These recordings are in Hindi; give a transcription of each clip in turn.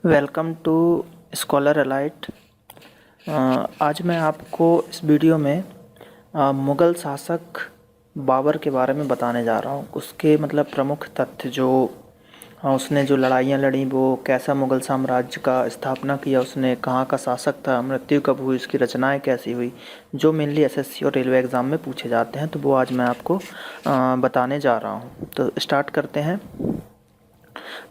Welcome to scholar elite. आज मैं आपको इस वीडियो में मुग़ल शासक बाबर के बारे में बताने जा रहा हूँ। उसके प्रमुख तथ्य जो उसने जो लड़ाइयाँ लड़ी, वो कैसा मुग़ल साम्राज्य का स्थापना किया, उसने कहाँ का शासक था, मृत्यु कब हुई, उसकी रचनाएं कैसी हुई, जो मेनली एसएससी और रेलवे एग्ज़ाम में पूछे जाते हैं। तो वो आज मैं आपको बताने जा रहा हूँ। तो स्टार्ट करते हैं।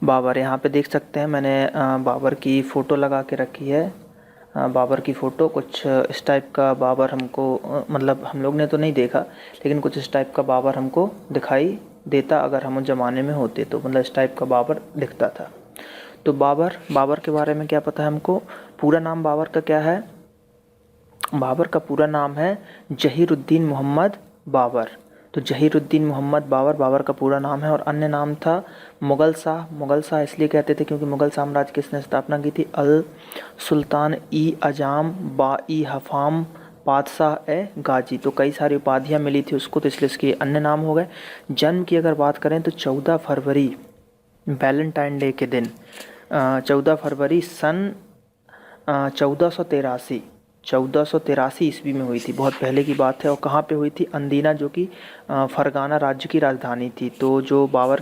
बाबर, यहाँ पे देख सकते हैं मैंने बाबर की फ़ोटो लगा के रखी है। बाबर की फ़ोटो कुछ इस टाइप का बाबर हमको हम लोग ने तो नहीं देखा, लेकिन कुछ इस टाइप का बाबर हमको दिखाई देता अगर हम उस ज़माने में होते तो। इस टाइप का बाबर दिखता था। तो बाबर के बारे में क्या पता है हमको। पूरा नाम बाबर का क्या है? बाबर का पूरा नाम है जहीरुद्दीन मोहम्मद बाबर। तो जहीरुद्दीन मोहम्मद बाबर बाबर का पूरा नाम है। और अन्य नाम था मुग़ल शाह। मुग़ल शाह इसलिए कहते थे क्योंकि मुग़ल साम्राज्य की इसने स्थापना की थी। अल सुल्तान ई अजाम बा ई हफाम बादशाह ए गाजी। तो कई सारी उपाधियाँ मिली थी उसको, तो इसलिए इसके अन्य नाम हो गए। जन्म की अगर बात करें तो 14 फरवरी वैलेंटाइन डे के दिन 14 फरवरी सन 1483 ईस्वी में हुई थी। बहुत पहले की बात है। और कहाँ पे हुई थी? अंदीना, जो कि फरगाना राज्य की राजधानी थी। तो जो बाबर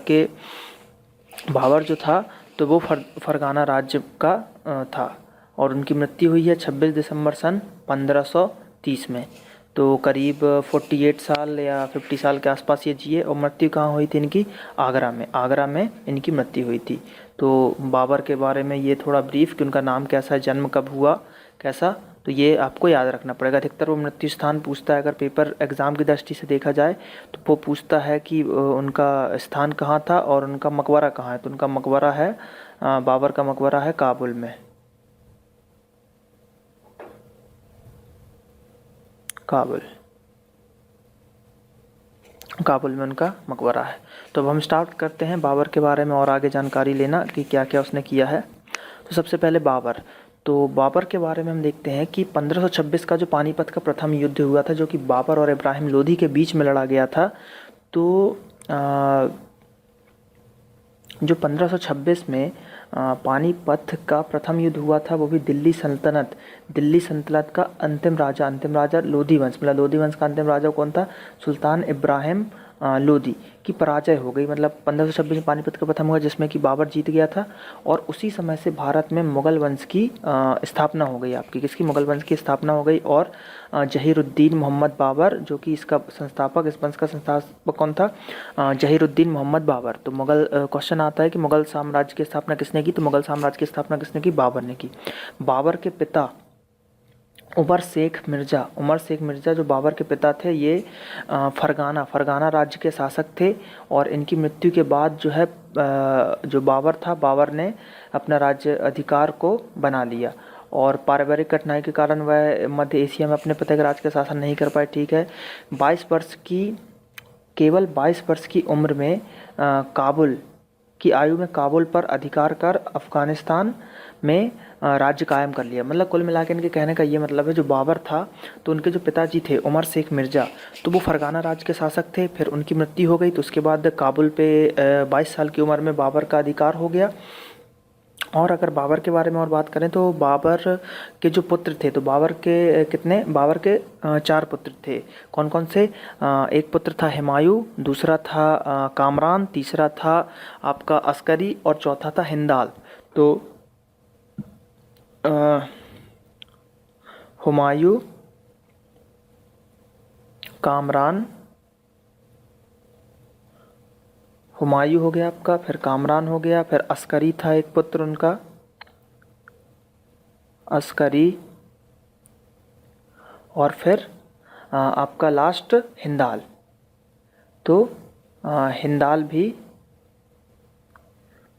जो था तो वो फरगाना राज्य का था। और उनकी मृत्यु हुई है 26 दिसंबर सन 1530 में। तो करीब 48 साल या 50 साल के आसपास ये जिए। और मृत्यु कहाँ हुई थी इनकी? आगरा में इनकी मृत्यु हुई थी। तो बाबर के बारे में ये थोड़ा ब्रीफ कि उनका नाम कैसा है, जन्म कब हुआ, कैसा, तो ये आपको याद रखना पड़ेगा। अधिकतर वो मृत्यु स्थान पूछता है। अगर पेपर एग्ज़ाम की दृष्टि से देखा जाए तो वो पूछता है कि उनका स्थान कहाँ था और उनका मकबरा कहाँ है। तो उनका मकबरा है, बाबर का मकबरा है काबुल में। काबुल में उनका मकबरा है। तो अब हम स्टार्ट करते हैं बाबर के बारे में और आगे जानकारी लेना कि क्या क्या उसने किया है। तो सबसे पहले बाबर। तो बाबर के बारे में हम देखते हैं कि 1526 का जो पानीपत का प्रथम युद्ध हुआ था, जो कि बाबर और इब्राहिम लोदी के बीच में लड़ा गया था। तो जो 1526 में पानीपत का प्रथम युद्ध हुआ था, वो भी दिल्ली सल्तनत का अंतिम राजा लोधी वंश, लोधी वंश का अंतिम राजा कौन था? सुल्तान इब्राहिम लोदी की पराजय हो गई। 1526 में पानीपत का प्रथम हुआ, जिसमें कि बाबर जीत गया था। और उसी समय से भारत में मुग़ल वंश की स्थापना हो गई। आपकी किसकी? मुग़ल वंश की स्थापना हो गई। और जहीरुद्दीन मोहम्मद बाबर, जो कि इसका संस्थापक, इस वंश का संस्थापक कौन था? जहीरुद्दीन मोहम्मद बाबर। तो क्वेश्चन आता है कि मुग़ल साम्राज्य की स्थापना किसने की? तो मुग़ल साम्राज्य की स्थापना किसने की? बाबर ने की। बाबर के पिता उमर शेख मिर्ज़ा जो बाबर के पिता थे, ये फरगाना राज्य के शासक थे। और इनकी मृत्यु के बाद जो है जो बाबर ने अपना राज्य अधिकार को बना लिया। और पारिवारिक कठिनाई के कारण वह मध्य एशिया में अपने पिता के राज का शासन नहीं कर पाए। ठीक है। केवल 22 वर्ष की उम्र में काबुल पर अधिकार कर अफ़गानिस्तान में राज्य कायम कर लिया। कुल मिला के इनके कहने का ये मतलब है, जो बाबर था तो उनके जो पिताजी थे उमर शेख मिर्ज़ा, तो वो फरगाना राज्य के शासक थे। फिर उनकी मृत्यु हो गई, तो उसके बाद काबुल पे 22 साल की उम्र में बाबर का अधिकार हो गया। और अगर बाबर के बारे में और बात करें तो बाबर के जो पुत्र थे, तो बाबर के 4 पुत्र थे। कौन कौन से? एक पुत्र था हुमायूं, दूसरा था कामरान, तीसरा था आपका अस्करी और चौथा था हिंदाल। तो हुमायूं, कामरान, हुमायूं हो गया आपका, फिर कामरान हो गया, फिर अस्करी था एक पुत्र उनका, अस्करी, और फिर आपका लास्ट हिंदाल। तो हिंदाल भी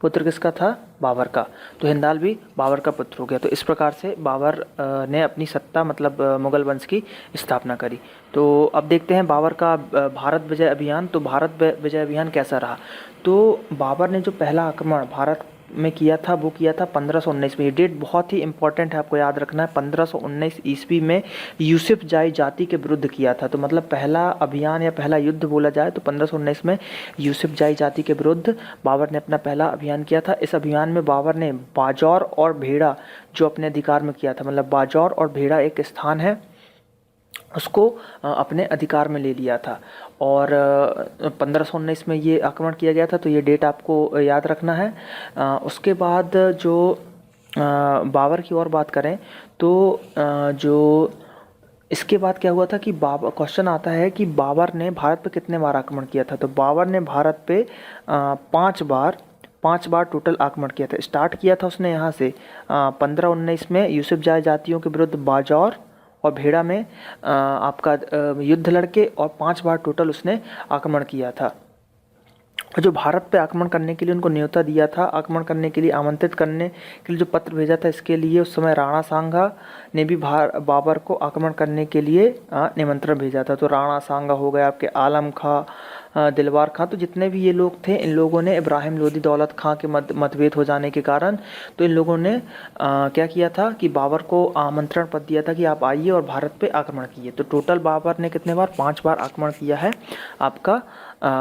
पुत्र किसका था? बाबर का। तो हिंदाल भी बाबर का पुत्र हो गया। तो इस प्रकार से बाबर ने अपनी सत्ता मुग़ल वंश की स्थापना करी। तो अब देखते हैं बाबर का भारत विजय अभियान। तो भारत विजय अभियान कैसा रहा? तो बाबर ने जो पहला आक्रमण भारत में किया था वो किया था 1519 में। ये डेट बहुत ही इंपॉर्टेंट है, आपको याद रखना है। 1519 ईस्वी में यूसुफ जाई जाति के विरुद्ध किया था। तो मतलब पहला अभियान या पहला युद्ध बोला जाए तो 1519 में यूसुफ जाई जाति के विरुद्ध बाबर ने अपना पहला अभियान किया था। इस अभियान में बाबर ने बाजौर और भेड़ा जो अपने अधिकार में किया था, मतलब बाजौर और भेड़ा एक स्थान है, उसको अपने अधिकार में ले लिया था। और 1519 में ये आक्रमण किया गया था, तो ये डेट आपको याद रखना है। उसके बाद जो बाबर की और बात करें तो जो इसके बाद क्या हुआ था कि बाबर, क्वेश्चन आता है कि बाबर ने भारत पे कितने बार आक्रमण किया था। तो बाबर ने भारत पे 5 बार टोटल आक्रमण किया था। स्टार्ट किया था उसने यहाँ से 1519 में यूसुफ जाय जातियों के विरुद्ध बाजौर और भेड़ा में आपका युद्ध लड़के, और 5 बार टोटल उसने आक्रमण किया था। जो भारत पे आक्रमण करने के लिए उनको न्योता दिया था, आक्रमण करने के लिए आमंत्रित करने के लिए जो पत्र भेजा था, इसके लिए उस समय राणा सांगा ने भी बाबर को आक्रमण करने के लिए निमंत्रण भेजा था। तो राणा सांगा हो गए, आपके आलम खां, दिलवार खां, तो जितने भी ये लोग थे, इन लोगों ने इब्राहिम लोदी दौलत खां के मतभेद हो जाने के कारण तो इन लोगों ने क्या किया था कि बाबर को आमंत्रण पत्र दिया था कि आप आइए और भारत पे आक्रमण कीजिए। तो टोटल बाबर ने कितने बार, 5 बार आक्रमण किया है आपका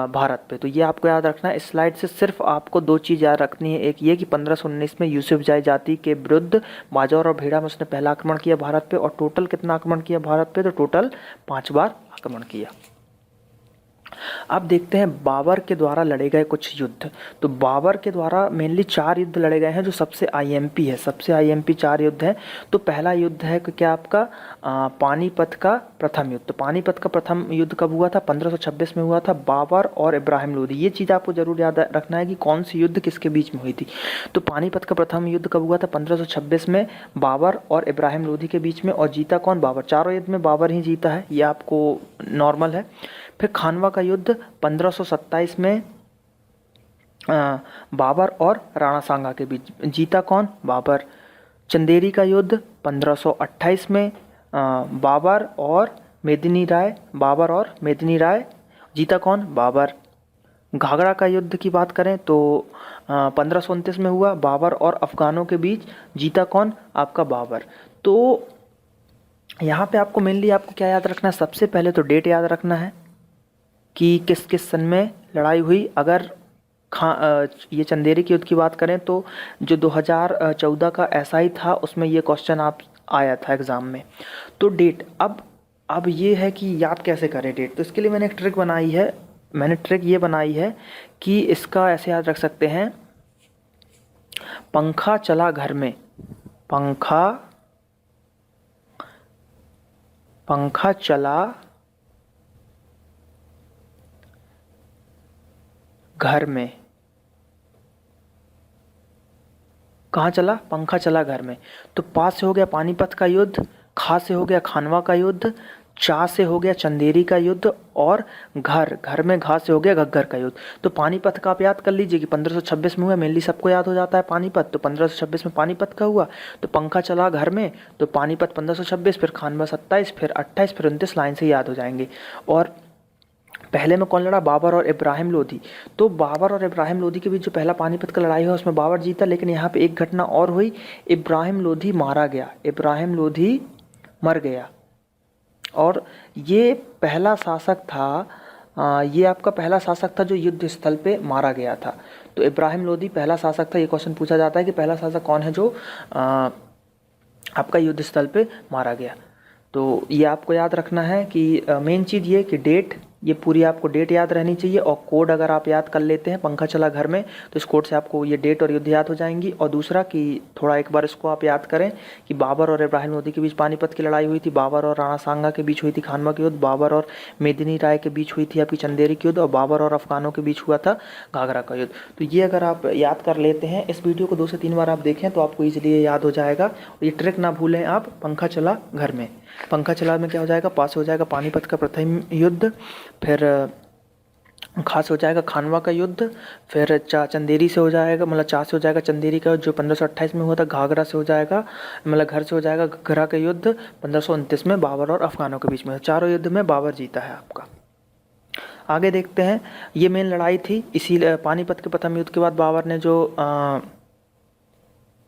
भारत पे। तो ये आपको याद रखना है। इस स्लाइड से सिर्फ आपको 2 चीज़ याद रखनी है। एक ये कि 1519 में यूसुफ जाय जाति के विरुद्ध बाजौर और भेड़ा में उसने पहला आक्रमण किया भारत पे, और टोटल कितना आक्रमण किया भारत पे, तो टोटल 5 बार आक्रमण किया। अब देखते हैं बाबर के द्वारा लड़े गए कुछ युद्ध। तो बाबर के द्वारा मेनली 4 युद्ध लड़े गए हैं जो सबसे आईएमपी है, सबसे आईएमपी 4 युद्ध हैं। तो पहला युद्ध है कि क्या आपका पानीपत का प्रथम युद्ध। तो पानीपत का प्रथम युद्ध कब हुआ था, 1526 में हुआ था, बाबर और इब्राहिम लोदी। ये चीज़ आपको जरूर याद रखना है कि कौन सी युद्ध किसके बीच में हुई थी। तो पानीपत का प्रथम युद्ध कब हुआ था, 1526 में, बाबर और इब्राहिम लोदी के बीच में, और जीता कौन, बाबर। चारों युद्ध में बाबर ही जीता है, ये आपको नॉर्मल है। फिर खानवा का युद्ध 1527 में बाबर और राणा सांगा के बीच, जीता कौन, बाबर। चंदेरी का युद्ध 1528 में बाबर और मेदिनी राय, जीता कौन, बाबर। घाघरा का युद्ध की बात करें तो 1529 में हुआ, बाबर और अफगानों के बीच, जीता कौन, आपका बाबर। तो यहाँ पे आपको मेनली आपको क्या याद रखना है, सबसे पहले तो डेट याद रखना है कि किस किस सन में लड़ाई हुई। अगर ये चंदेरी के युद्ध की बात करें तो जो 2014 का एसआई था उसमें ये क्वेश्चन आप आया था एग्ज़ाम में। तो डेट अब ये है कि याद कैसे करें डेट। तो इसके लिए मैंने एक ट्रिक बनाई है। ये बनाई है कि इसका ऐसे याद रख सकते हैं, पंखा चला घर में, पंखा चला घर में। कहाँ चला, पंखा चला घर में। तो पा से हो गया पानीपत का युद्ध, खा से हो गया खानवा का युद्ध, चा से हो गया चंदेरी का युद्ध, और घर में घा से हो गया घग्गर का युद्ध। तो पानीपत का आप याद कर लीजिए कि 1526 में हुआ, मेनली सबको याद हो जाता है पानीपत। तो 1526 में पानीपत का हुआ, तो पंखा चला घर में, तो पानीपत 1526, फिर खानवा 27, फिर 28, फिर 29, लाइन से याद हो जाएंगे। और पहले में कौन लड़ा, बाबर और इब्राहिम लोदी। तो बाबर और इब्राहिम लोदी के बीच जो पहला पानीपत का लड़ाई हुआ उसमें बाबर जीता, लेकिन यहाँ पे एक घटना और हुई, इब्राहिम लोदी मारा गया, इब्राहिम लोदी मर गया। और ये पहला शासक था, ये आपका पहला शासक था जो युद्ध स्थल पे मारा गया था। तो इब्राहिम लोदी पहला शासक था। ये क्वेश्चन पूछा जाता है कि पहला शासक कौन है जो आपका युद्ध स्थल पे मारा गया। तो ये आपको याद रखना है कि मेन चीज़ ये कि डेट, ये पूरी आपको डेट याद रहनी चाहिए, और कोड अगर आप याद कर लेते हैं पंखा चला घर में तो इस कोड से आपको ये डेट और युद्ध याद हो जाएंगी। और दूसरा कि थोड़ा एक बार इसको आप याद करें कि बाबर और इब्राहिम लोदी के बीच पानीपत की लड़ाई हुई थी, बाबर और राणा सांगा के बीच हुई थी खानवा की युद्ध, बाबर और मेदिनी राय के बीच हुई थी आपकी चंदेरी की युद्ध, और बाबर और अफगानों के बीच हुआ था घाघरा का युद्ध। तो ये अगर आप याद कर लेते हैं, इस वीडियो को 2 से 3 बार आप देखें तो आपको ईजिली याद हो जाएगा। ये ट्रिक ना भूलें आप, पंखा चला घर में। पंखा चला में क्या हो जाएगा, पास हो जाएगा पानीपत का प्रथम युद्ध, फिर खास हो जाएगा खानवा का युद्ध, फिर चंदेरी से हो जाएगा, मतलब चा से हो जाएगा चंदेरी का जो 1528 में हुआ था, घाघरा से हो जाएगा, मतलब घर से हो जाएगा घग्घरा का युद्ध 1529 में बाबर और अफगानों के बीच में। चारों युद्ध में बाबर जीता है आपका। आगे देखते हैं, ये मेन लड़ाई थी। इसी पानीपत के प्रथम युद्ध के बाद बाबर ने जो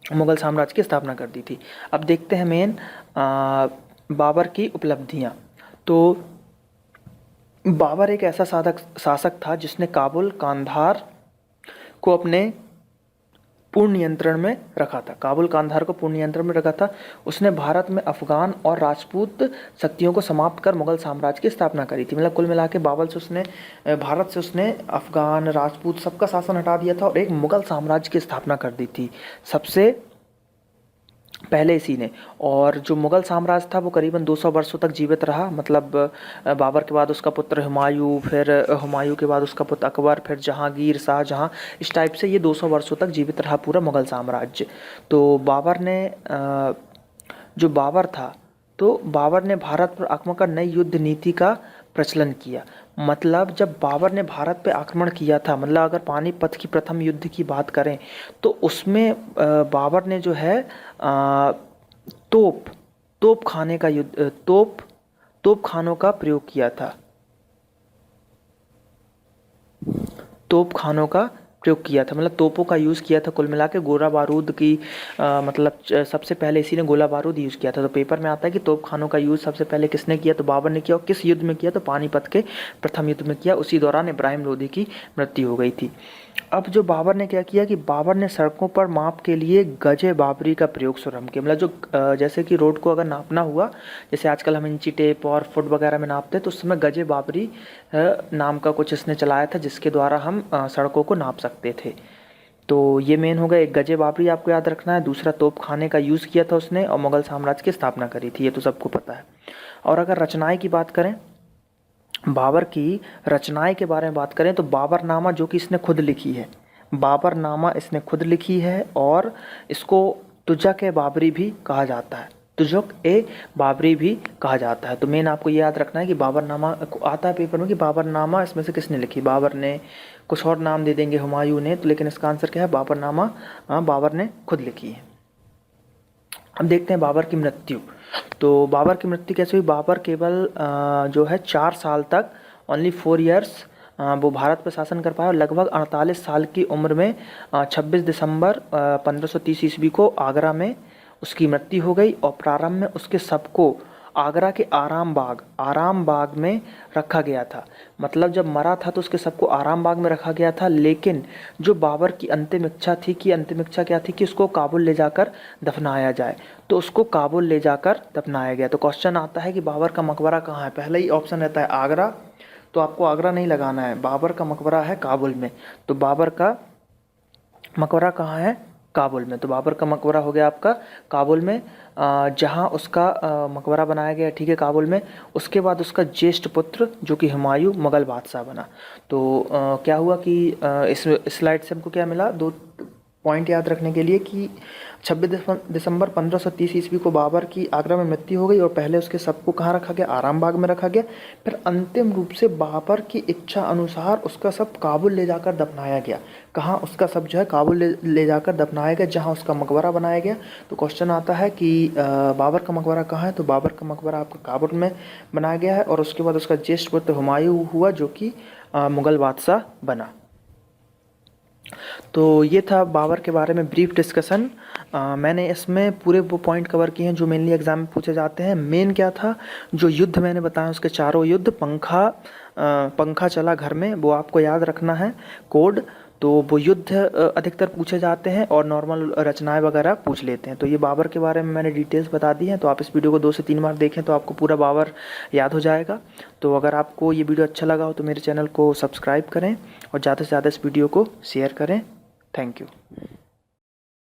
मुग़ल साम्राज्य की स्थापना कर दी थी। अब देखते हैं मेन बाबर की उपलब्धियाँ। तो बाबर एक ऐसा शासक था जिसने काबुल, कांधार को अपने पूर्ण नियंत्रण में रखा था। काबुल, कांधार को पूर्ण नियंत्रण में रखा था। उसने भारत में अफ़गान और राजपूत शक्तियों को समाप्त कर मुग़ल साम्राज्य की स्थापना करी थी। मतलब कुल मिला के भारत से उसने अफ़गान, राजपूत सबका शासन हटा दिया था और एक मुग़ल साम्राज्य की स्थापना कर दी थी सबसे पहले इसी ने। और जो मुग़ल साम्राज्य था वो करीबन 200 वर्षों तक जीवित रहा। मतलब बाबर के बाद उसका पुत्र हुमायूं, फिर हुमायूं के बाद उसका पुत्र अकबर, फिर जहांगीर, शाहजहां, इस टाइप से ये 200 वर्षों तक जीवित रहा पूरा मुग़ल साम्राज्य। तो बाबर ने भारत पर आक्रमण कर नई युद्ध नीति का प्रचलन किया। मतलब जब बाबर ने भारत पे आक्रमण किया था, मतलब अगर पानीपत की प्रथम युद्ध की बात करें तो उसमें बाबर ने जो है तोप खानों का प्रयोग किया था। मतलब तोपों का यूज़ किया था। कुल मिला के गोला बारूद की मतलब सबसे पहले इसी ने गोला बारूद यूज़ किया था। तो पेपर में आता है कि तोप खानों का यूज़ सबसे पहले किसने किया, तो बाबर ने किया। और किस युद्ध में किया, तो पानीपत के प्रथम युद्ध में किया। उसी दौरान इब्राहिम लोदी की मृत्यु हो गई थी। अब जो बाबर ने क्या किया कि बाबर ने सड़कों पर माप के लिए गजे बाबरी का प्रयोग शुरू किया। मतलब जो जैसे कि रोड को अगर नापना हुआ, जैसे आजकल हम इंची टेप और फुट वगैरह में नापते हैं, तो उस समय गजे बाबरी नाम का कुछ इसने चलाया था जिसके द्वारा हम सड़कों को नाप सकते थे। तो ये मेन हो गया, एक गजे बाबरी आपको याद रखना है। दूसरा तोप खाने का यूज़ किया था उसने, और मुग़ल साम्राज्य की स्थापना करी थी, ये तो सबको पता है। और अगर रचनाएं की बात करें, बाबर की रचनाएं के बारे में बात करें तो बाबरनामा जो कि इसने खुद लिखी है, बाबरनामा इसने खुद लिखी है। और इसको तुज़्ज़क़-ए-बाबरी भी कहा जाता है, तुज़्ज़क़-ए-बाबरी भी कहा जाता है। तो मेन आपको ये याद रखना है कि बाबरनामा आता है पेपर में कि बाबरनामा इसमें से किसने लिखी। बाबर ने, कुछ और नाम दे देंगे, हुमायूं ने, तो लेकिन इसका आंसर क्या है, बाबरनामा बाबर ने खुद लिखी है। अब देखते हैं बाबर की मृत्यु। तो बाबर की मृत्यु कैसे हुई। बाबर केवल जो है 4 साल तक, ओनली 4 ईयर्स वो भारत पर शासन कर पाया। और लगभग 48 साल की उम्र में 26 दिसंबर 1530 ईस्वी को आगरा में उसकी मृत्यु हो गई। और प्रारंभ में उसके शव को आगरा के आराम बाग में रखा गया था। मतलब जब मरा था तो उसके शव को आराम बाग में रखा गया था। लेकिन जो बाबर की अंतिम इच्छा क्या थी कि उसको काबुल ले जाकर दफनाया जाए, तो उसको काबुल ले जाकर दफनाया गया। तो क्वेश्चन आता है कि बाबर का मकबरा कहाँ है। पहला ही ऑप्शन रहता है आगरा, तो आपको आगरा नहीं लगाना है, बाबर का मकबरा है काबुल में। तो बाबर का मकबरा कहाँ है, काबुल में। तो बाबर का मकबरा हो गया आपका काबुल में, जहाँ उसका मकबरा बनाया गया, ठीक है, काबुल में। उसके बाद उसका ज्येष्ठ पुत्र जो कि हुमायूं मुग़ल बादशाह बना। तो क्या हुआ कि इस स्लाइड से हमको क्या मिला, 2 पॉइंट याद रखने के लिए कि 26 दिसंबर 1530 ईस्वी को बाबर की आगरा में मृत्यु हो गई। और पहले उसके शव को कहाँ रखा गया, आराम बाग में रखा गया। फिर अंतिम रूप से बाबर की इच्छा अनुसार उसका शव काबुल ले जाकर दफनाया गया। कहाँ उसका शव जो है काबुल ले जाकर दफनाया गया, जहाँ उसका मकबरा बनाया गया। तो क्वेश्चन आता है कि बाबर का मकबरा कहाँ है, तो बाबर का मकबरा आपका काबुल में बनाया गया है। और उसके बाद उसका ज्येष्ठ पुत्र हुमायूं हुआ जो कि मुग़ल बादशाह बना। तो ये था बाबर के बारे में ब्रीफ डिस्कशन। मैंने इसमें पूरे वो पॉइंट कवर किए हैं जो मेनली एग्जाम में पूछे जाते हैं। मेन क्या था, जो युद्ध मैंने बताया उसके चारों युद्ध, पंखा चला घर में, वो आपको याद रखना है कोड। तो वो युद्ध अधिकतर पूछे जाते हैं और नॉर्मल रचनाएं वगैरह पूछ लेते हैं। तो ये बाबर के बारे में मैंने डिटेल्स बता दी हैं। तो आप इस वीडियो को 2 से 3 बार देखें तो आपको पूरा बाबर याद हो जाएगा। तो अगर आपको ये वीडियो अच्छा लगा हो तो मेरे चैनल को सब्सक्राइब करें और ज़्यादा से ज़्यादा इस वीडियो को शेयर करें। Thank you.